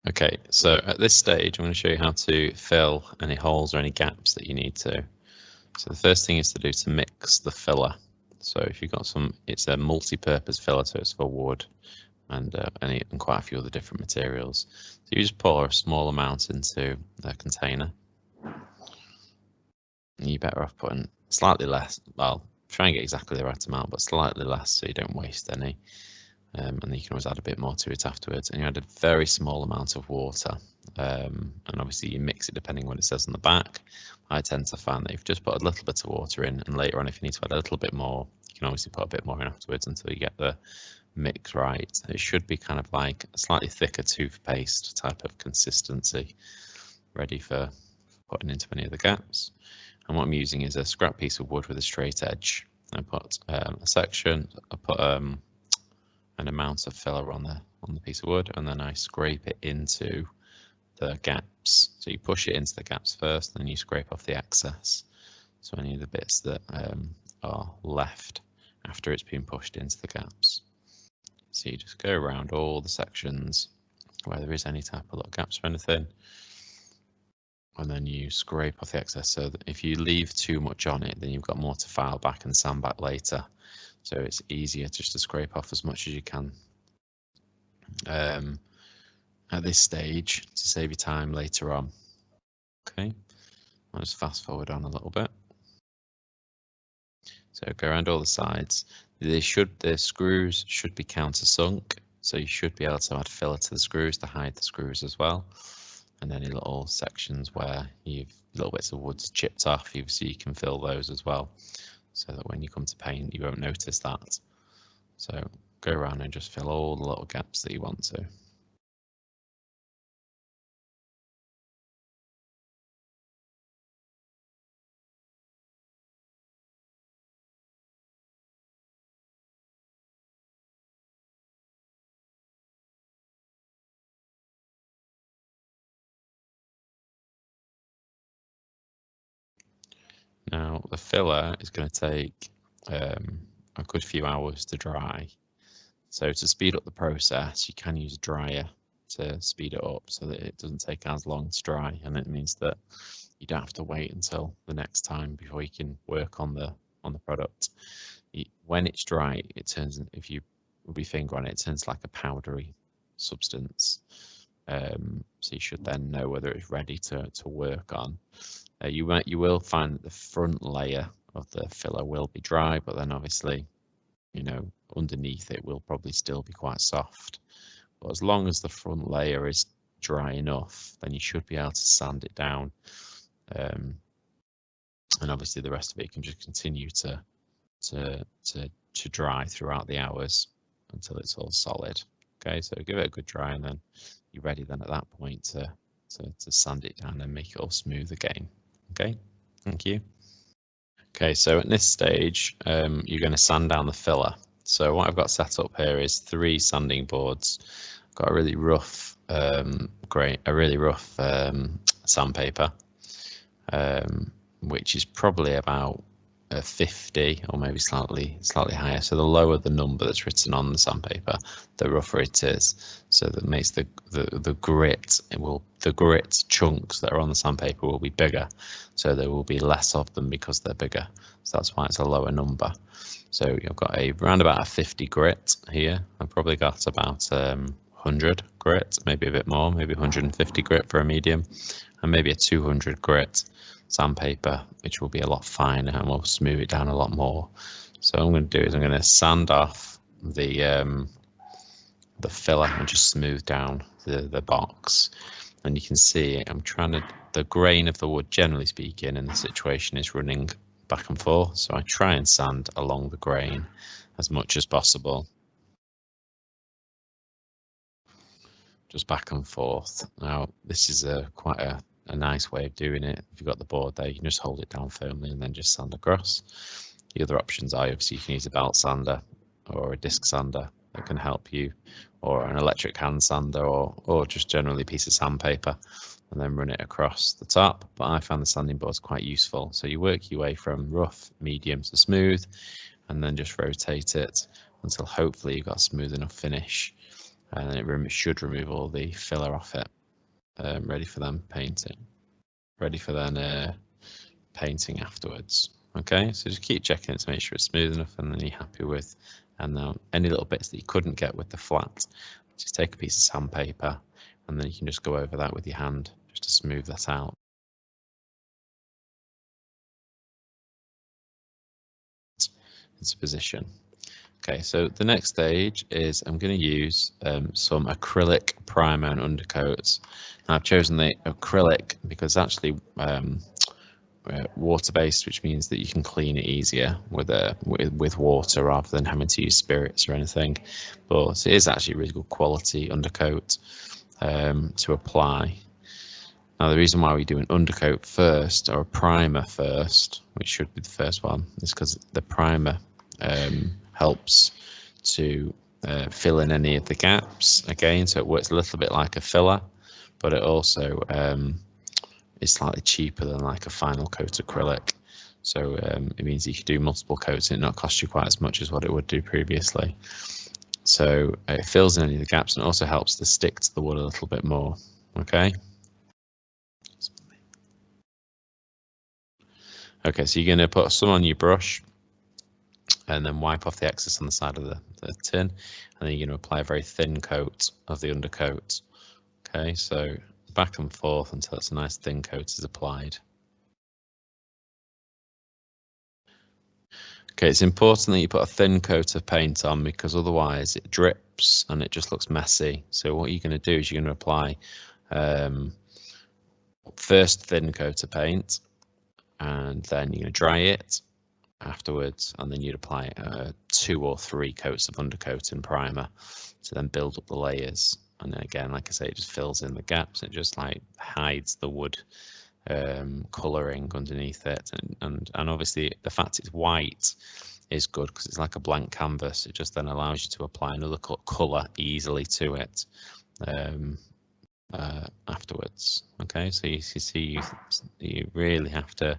Okay, so at this stage, I'm going to show you how to fill any holes or any gaps that you need to. So the first thing is to do to mix the filler. So if you've got some, it's a multi-purpose filler, so it's for wood and quite a few other different materials. So you just pour a small amount into a container. And you're better off putting slightly less. Well, try and get exactly the right amount, but slightly less so you don't waste any. And then you can always add a bit more to it afterwards. And you add a very small amount of water. And obviously you mix it depending on what it says on the back. I tend to find that if you just put a little bit of water in, and later on if you need to add a little bit more, you can obviously put a bit more in afterwards until you get the mix right. It should be kind of like a slightly thicker toothpaste type of consistency, ready for putting into any of the gaps. And what I'm using is a scrap piece of wood with a straight edge. I put a section, I put an amount of filler on the piece of wood, and then I scrape it into the gaps. So you push it into the gaps first, then you scrape off the excess. So any of the bits that are left after it's been pushed into the gaps. So you just go around all the sections where there is any type of little gaps or anything, and then you scrape off the excess, so that if you leave too much on it, then you've got more to file back and sand back later. So it's easier just to scrape off as much as you can at this stage to save you time later on. Okay, I'll just fast forward on a little bit. So go around all the sides. The screws should be countersunk, so you should be able to add filler to the screws to hide the screws as well. And any little sections where little bits of wood's chipped off, so you can fill those as well, so that when you come to paint you won't notice that. So go around and just fill all the little gaps that you want to. Now the filler is going to take a good few hours to dry. So to speed up the process, you can use a dryer to speed it up so that it doesn't take as long to dry, and it means that you don't have to wait until the next time before you can work on the product. When it's dry, it turns, if you rub your finger on it, it turns like a powdery substance. So you should then know whether it's ready to work on. You will find that the front layer of the filler will be dry, but then obviously, you know, underneath it will probably still be quite soft. But as long as the front layer is dry enough, then you should be able to sand it down. And obviously the rest of it can just continue to dry throughout the hours until it's all solid. Okay, so give it a good dry, and then you're ready then at that point to sand it down and make it all smooth again. Okay, thank you. Okay, so at this stage, you're going to sand down the filler. So what I've got set up here is 3 sanding boards. I've got a really rough sandpaper, which is probably about 50 or maybe slightly higher. So the lower the number that's written on the sandpaper, the rougher it is. So that makes the grit, the grit chunks that are on the sandpaper will be bigger. So there will be less of them because they're bigger. So that's why it's a lower number. So you've got around about a 50 grit here. I've probably got about 100 grit, maybe a bit more, maybe 150 grit for a medium, and maybe a 200 grit sandpaper, which will be a lot finer and will smooth it down a lot more. So what I'm going to do is I'm going to sand off the filler and just smooth down the box. And you can see the grain of the wood, generally speaking, in the situation is running back and forth. So I try and sand along the grain as much as possible. Just back and forth. Now this is quite a nice way of doing it. If you've got the board there, you can just hold it down firmly and then just sand across. The other options are obviously you can use a belt sander or a disc sander that can help you, or an electric hand sander, or just generally a piece of sandpaper, and then run it across the top. But I found the sanding boards quite useful. So you work your way from rough, medium to smooth, and then just rotate it until hopefully you've got a smooth enough finish, and then it should remove all the filler off it. ready for them painting, ready for then painting afterwards. Okay, so just keep checking it to make sure it's smooth enough and then you're happy with. And now any little bits that you couldn't get with the flat, just take a piece of sandpaper and then you can just go over that with your hand just to smooth that out. Into position. Okay, so the next stage is I'm going to use some acrylic primer and undercoats. Now I've chosen the acrylic because actually water-based, which means that you can clean it easier with water rather than having to use spirits or anything. But it is actually really good quality undercoat to apply. Now the reason why we do an undercoat first or a primer first, which should be the first one, is because the primer helps to fill in any of the gaps again, so it works a little bit like a filler, but it also is slightly cheaper than like a final coat acrylic. So it means you can do multiple coats and it not cost you quite as much as what it would do previously. So it fills in any of the gaps and it also helps to stick to the wood a little bit more. Okay. Okay, so you're going to put some on your brush and then wipe off the excess on the side of the tin, and then you're going to apply a very thin coat of the undercoat. Okay, so back and forth until it's a nice thin coat is applied. Okay, it's important that you put a thin coat of paint on because otherwise it drips and it just looks messy. So what you're going to do is you're going to apply first thin coat of paint and then you're going to dry it afterwards, and then you'd apply 2 or 3 coats of undercoat and primer to then build up the layers. And then again, like I say, it just fills in the gaps. It just like hides the wood colouring underneath it, and obviously the fact it's white is good because it's like a blank canvas. It just then allows you to apply another colour easily to it afterwards. Okay, so you see you really have to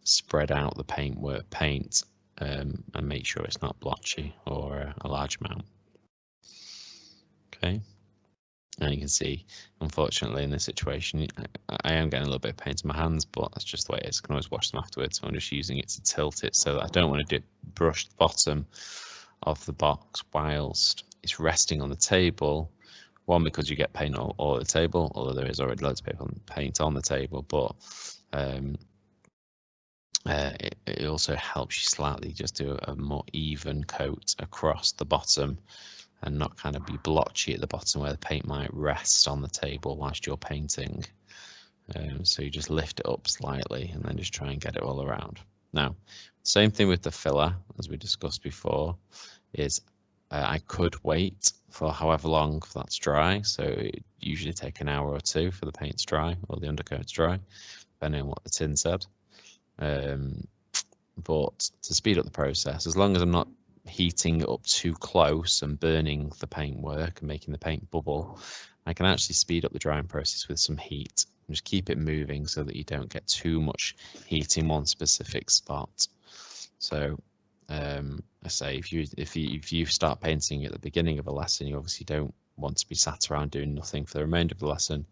spread out the paint and make sure it's not blotchy or a large amount. Okay, and you can see, unfortunately, in this situation, I am getting a little bit of paint in my hands, but that's just the way it is. I can always wash them afterwards. So I'm just using it to tilt it so that I don't want to brush the bottom of the box whilst it's resting on the table. One, because you get paint all over the table, although there is already loads of paint on the table, but it also helps you slightly just do a more even coat across the bottom and not kind of be blotchy at the bottom where the paint might rest on the table whilst you're painting. So you just lift it up slightly and then just try and get it all around. Now, same thing with the filler, as we discussed before, is I could wait for however long that's dry. So it usually take an hour or 2 for the paint to dry or the undercoat to dry, depending on what the tin said. But to speed up the process, as long as I'm not heating it up too close and burning the paintwork and making the paint bubble, I can actually speed up the drying process with some heat and just keep it moving so that you don't get too much heat in one specific spot. So I say if you start painting at the beginning of a lesson, you obviously don't want to be sat around doing nothing for the remainder of the lesson.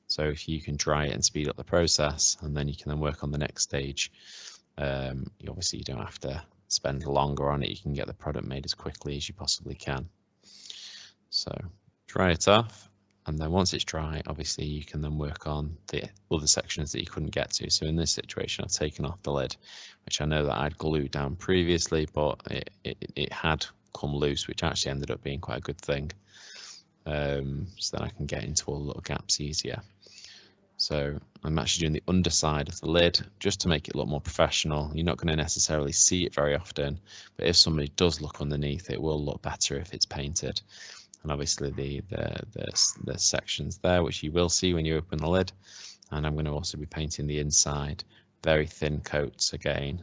So if you can dry it and speed up the process, and then you can then work on the next stage, obviously you don't have to spend longer on it. You can get the product made as quickly as you possibly can. So dry it off, and then once it's dry, obviously you can then work on the other sections that you couldn't get to. So in this situation, I've taken off the lid, which I know that I'd glued down previously, but it had come loose, which actually ended up being quite a good thing. So that I can get into all the little gaps easier. So I'm actually doing the underside of the lid just to make it look more professional. You're not going to necessarily see it very often, but if somebody does look underneath, it will look better if it's painted. And obviously the sections there, which you will see when you open the lid. And I'm going to also be painting the inside, very thin coats again.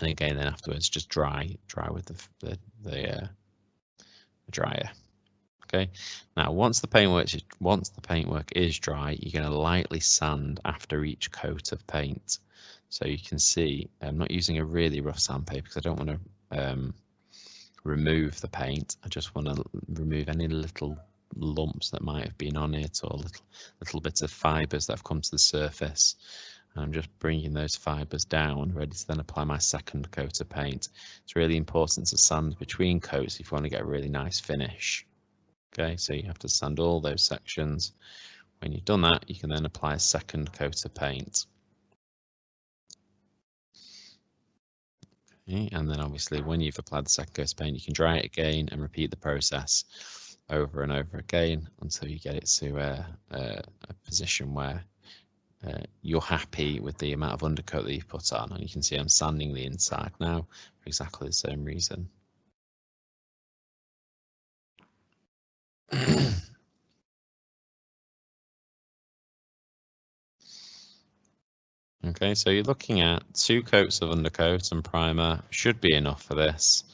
And again, then afterwards, just dry with the dryer. Okay, now once the paintwork is dry, you're going to lightly sand after each coat of paint. So you can see I'm not using a really rough sandpaper because I don't want to remove the paint. I just want to remove any little lumps that might have been on it, or little bits of fibres that have come to the surface. And I'm just bringing those fibres down, ready to then apply my second coat of paint. It's really important to sand between coats if you want to get a really nice finish. Okay, so you have to sand all those sections. When you've done that, you can then apply a second coat of paint. Okay, and then obviously when you've applied the second coat of paint, you can dry it again and repeat the process over and over again until you get it to a position where you're happy with the amount of undercoat that you've put on. And you can see I'm sanding the inside now for exactly the same reason. Okay, so you're looking at 2 coats of undercoat and primer should be enough for this.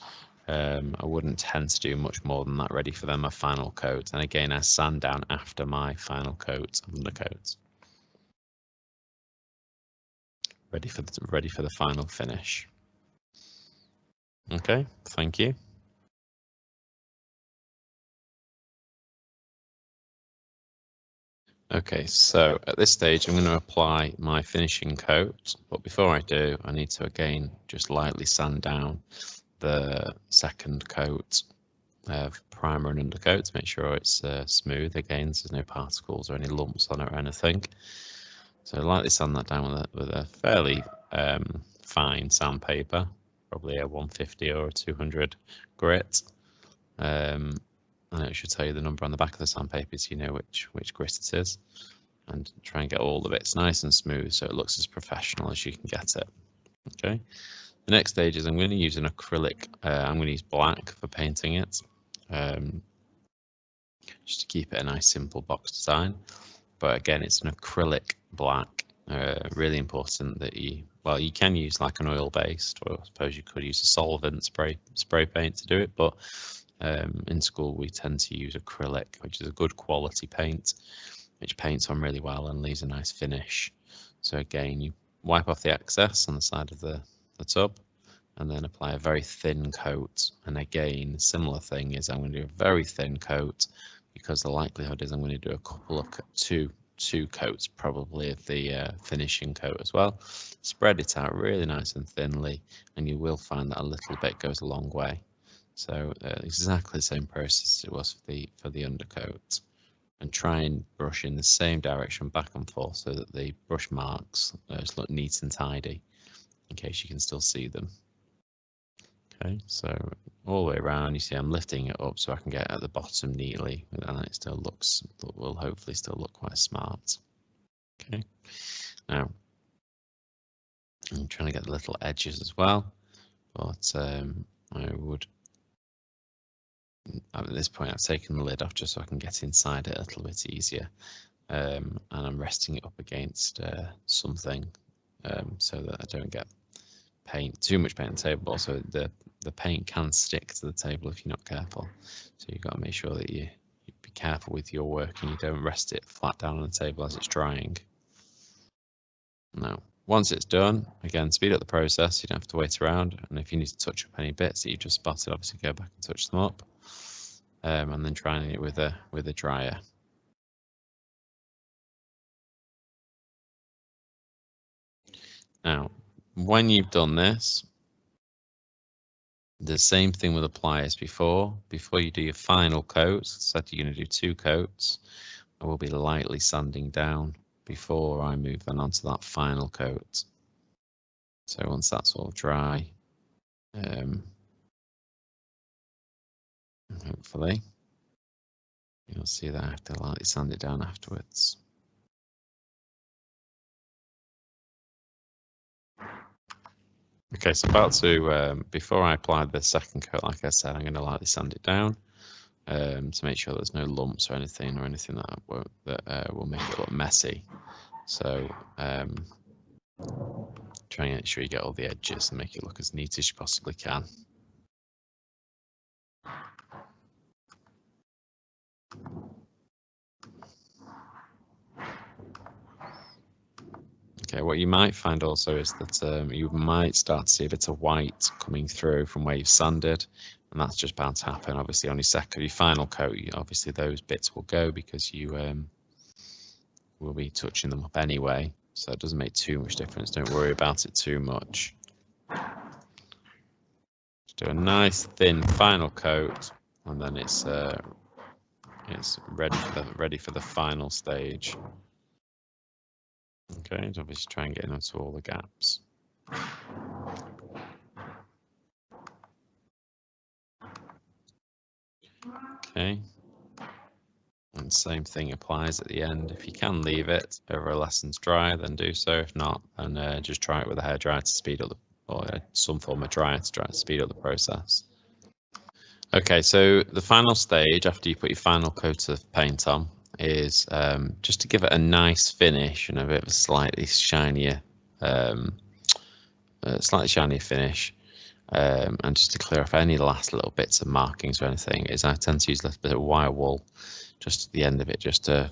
I wouldn't tend to do much more than that, ready for then my final coat. And again, I sand down after my final coat of undercoat. Ready for the final finish. Okay, thank you. Okay, so at this stage I'm going to apply my finishing coat, but before I do, I need to again just lightly sand down the second coat of primer and undercoat to make sure it's smooth again, so there's no particles or any lumps on it or anything. So lightly sand that down with a fairly fine sandpaper, probably a 150 or a 200 grit. And it should tell you the number on the back of the sandpaper so you know which grit it is. And try and get all the bits nice and smooth so it looks as professional as you can get it. Okay. The next stage is I'm going to use an acrylic. I'm going to use black for painting it, just to keep it a nice simple box design. But again, it's an acrylic black. Really important that you can use like an oil-based, or I suppose you could use a solvent spray paint to do it, but in school we tend to use acrylic, which is a good quality paint, which paints on really well and leaves a nice finish. So again, you wipe off the excess on the side of the tub and then apply a very thin coat. And again, similar thing is I'm going to do a very thin coat because the likelihood is I'm going to do a couple of two coats probably of the finishing coat as well. Spread it out really nice and thinly, and you will find that a little bit goes a long way. So exactly the same process as it was for the undercoat, and try and brush in the same direction back and forth so that the brush marks just look neat and tidy, in case you can still see them. Okay, so all the way around, you see I'm lifting it up so I can get at the bottom neatly, and it still will hopefully still look quite smart. Okay, now I'm trying to get the little edges as well, but I would. At this point, I've taken the lid off just so I can get inside it a little bit easier, and I'm resting it up against something so that I don't get too much paint on the table. But also, the paint can stick to the table if you're not careful. So you've got to make sure that you be careful with your work and you don't rest it flat down on the table as it's drying. Now, once it's done, again, speed up the process. You don't have to wait around. And if you need to touch up any bits that you just spotted, obviously go back and touch them up. And then trying it with a dryer. Now, when you've done this, the same thing will apply as before. Before you do your final coat, said you're going to do 2 coats, I will be lightly sanding down before I move then onto that final coat. So once that's all dry, hopefully, you'll see that I have to lightly sand it down afterwards. Okay, so about to, before I apply the second coat, like I said, I'm going to lightly sand it down to make sure there's no lumps or anything that will make it look messy. So try and make sure you get all the edges and make it look as neat as you possibly can. Okay, what you might find also is that you might start to see a bit of white coming through from where you've sanded. and that's just bound to happen. Obviously on your final coat, obviously those bits will go because you will be touching them up anyway, so it doesn't make too much difference. Don't worry about it too much. Just do a nice thin final coat, and then it's ready for the final stage. Okay, so obviously try and get into all the gaps. Okay, and same thing applies at the end. If you can leave it over a lessons dry, then do so. If not, then just try it with a hairdryer to speed up or some form of dryer to try to speed up the process. Okay, so the final stage after you put your final coat of paint on is just to give it a nice finish and a bit of a slightly shinier finish, and just to clear off any last little bits of markings or anything, is I tend to use a little bit of wire wool just at the end of it, just to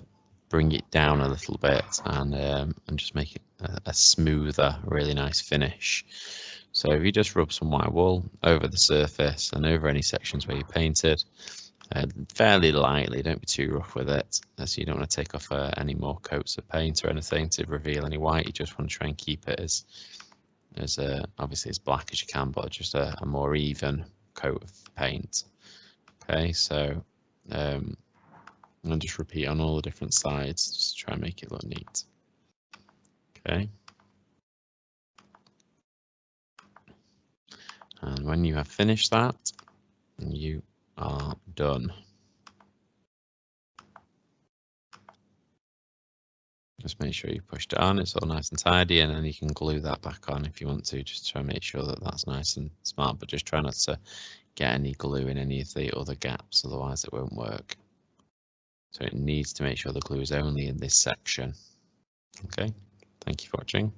bring it down a little bit and just make it a smoother, really nice finish. So if you just rub some white wool over the surface and over any sections where you painted, fairly lightly, don't be too rough with it, as you don't want to take off any more coats of paint or anything to reveal any white. You just want to try and keep it as obviously as black as you can, but just a more even coat of paint. Okay, so I'll just repeat on all the different sides just to try and make it look neat. Okay. And when you have finished that, you are done. Just make sure you pushed it on, it's all nice and tidy, and then you can glue that back on if you want to, just try and make sure that that's nice and smart, but just try not to get any glue in any of the other gaps, otherwise it won't work. So it needs to make sure the glue is only in this section. Okay, thank you for watching.